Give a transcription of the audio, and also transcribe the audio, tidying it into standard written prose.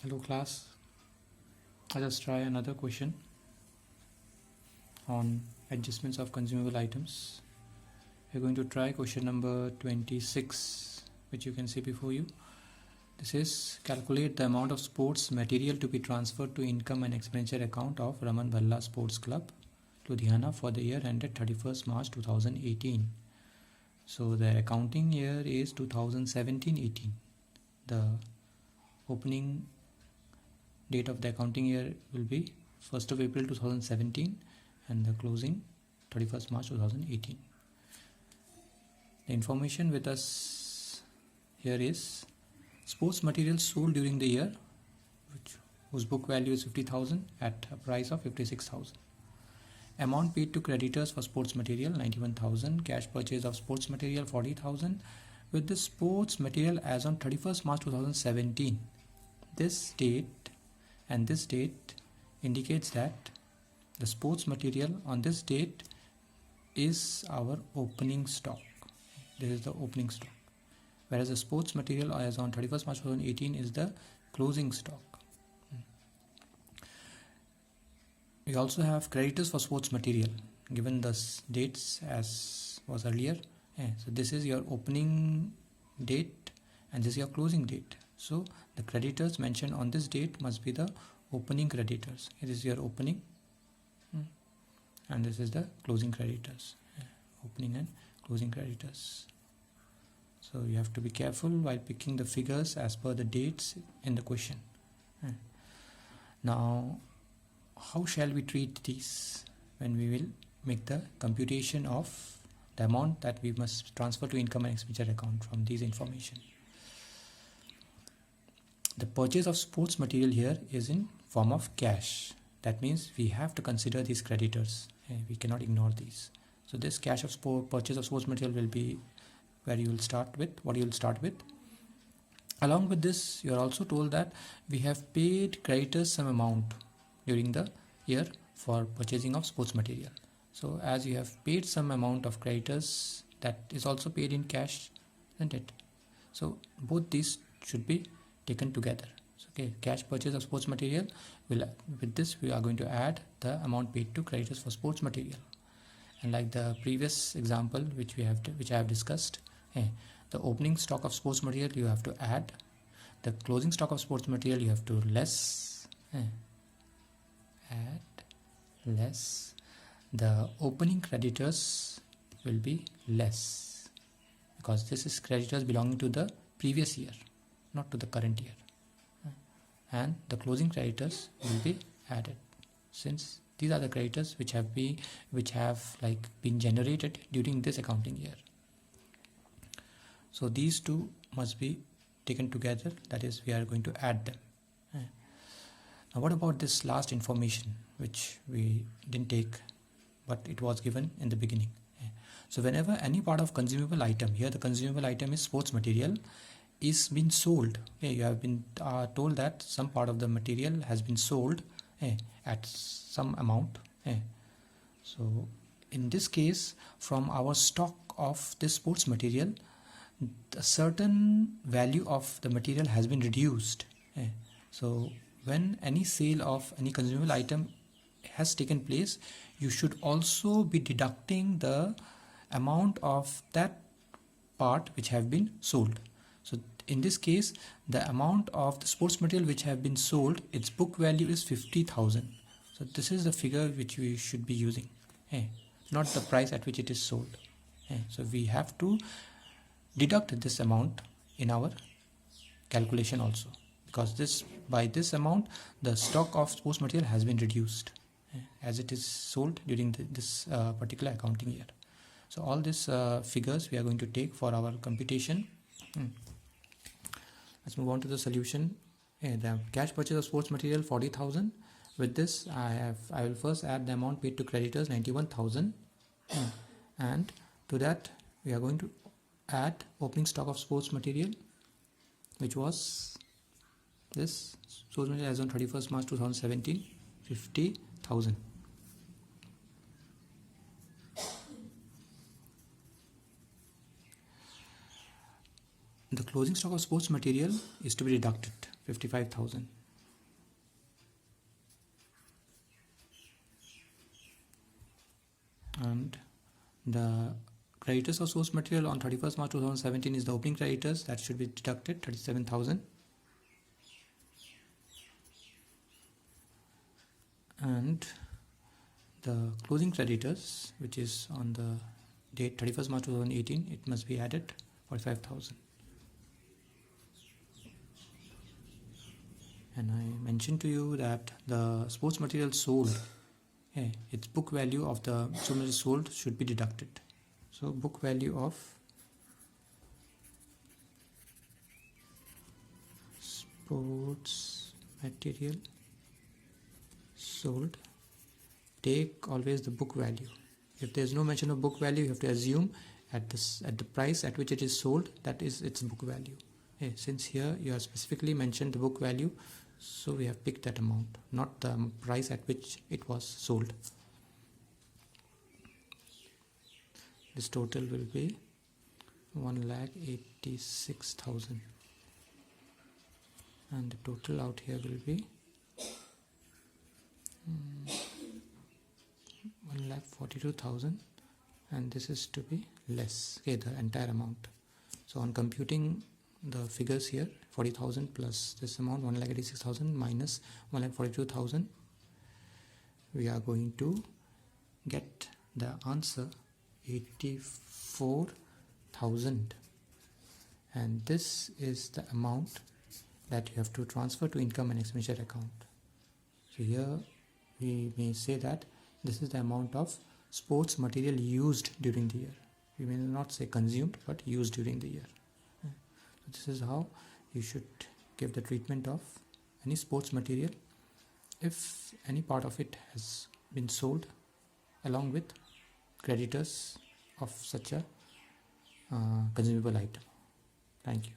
Hello class, let us try another question on adjustments of consumable items. We're going to try question number 26, which you can see before you. This is calculate the amount of sports material to be transferred to income and expenditure account of Raman Bhalla Sports Club, Ludhiana for the year ended 31st March 2018. So the accounting year is 2017-18. The opening date of the accounting year will be 1st of April 2017 and the closing 31st March 2018. The information with us here is sports materials sold during the year whose book value is 50,000 at a price of 56,000. Amount paid to creditors for sports material 91,000. Cash purchase of sports material 40,000. With the sports material as on 31st March 2017. This date and this date indicates that the sports material on this date is our opening stock. This is the opening stock. Whereas the sports material as on 31st March 2018 is the closing stock. We also have creditors for sports material given the dates as was earlier. So this is your opening date and this is your closing date. So the creditors mentioned on this date must be the opening creditors. It is your opening and this is the closing creditors. Opening and closing creditors. So you have to be careful while picking the figures as per the dates in the question. Now, how shall we treat these when we will make the computation of the amount that we must transfer to income and expenditure account from these information? The purchase of sports material here is in form of cash. That means we have to consider these creditors. We cannot ignore these. So this cash of purchase of sports material will be where you will start with, what you will start with. Along with this, you are also told that we have paid creditors some amount during the year for purchasing of sports material. So as you have paid some amount of creditors, that is also paid in cash, isn't it? So both these should be taken together. So, okay, cash purchase of sports material with this we are going to add the amount paid to creditors for sports material. And like the previous example which I have discussed, the opening stock of sports material you have to add, the closing stock of sports material you have to less, add less, the opening creditors will be less because this is creditors belonging to the previous year, not to the current year, and the closing creditors will be added since these are the creditors which have been generated during this accounting year. So these two must be taken together, that is we are going to add them. Now what about this last information which we didn't take but it was given in the beginning? So whenever any part of consumable item, here the consumable item is sports material, is been sold, you have been told that some part of the material has been sold at some amount. So in this case, from our stock of this sports material, a certain value of the material has been reduced. So when any sale of any consumable item has taken place, you should also be deducting the amount of that part which have been sold. So in this case, the amount of the sports material which have been sold, its book value is 50,000. So this is the figure which we should be using, not the price at which it is sold. So we have to deduct this amount in our calculation also, because by this amount the stock of sports material has been reduced as it is sold during this particular accounting year. So all these figures we are going to take for our computation. Let's move on to the solution. The cash purchase of sports material 40,000. With this I will first add the amount paid to creditors 91,000, and to that we are going to add opening stock of sports material which was this sports material as on 31st March 2017, 50,000. The closing stock of sports material is to be deducted 55,000. And the creditors of source material on 31st March 2017 is the opening creditors, that should be deducted 37,000. And the closing creditors, which is on the date 31st March 2018, it must be added 45,000. And I mentioned to you that the sports material sold, its book value of the sports material sold should be deducted. So book value of sports material sold, take always the book value. If there is no mention of book value, you have to assume at the price at which it is sold, that is its book value. Since here you have specifically mentioned the book value, so we have picked that amount, not the price at which it was sold. This total will be 1,86,000, and the total out here will be 1,42,000, and this is to be less, the entire amount. So on computing the figures here, 40,000 plus this amount, 1,86,000 minus 1,42,000, we are going to get the answer 84,000, and this is the amount that you have to transfer to income and expenditure account. So here we may say that this is the amount of sports material used during the year. We may not say consumed, but used during the year. So this is how you should give the treatment of any sports material if any part of it has been sold along with creditors of such a consumable item. Thank you.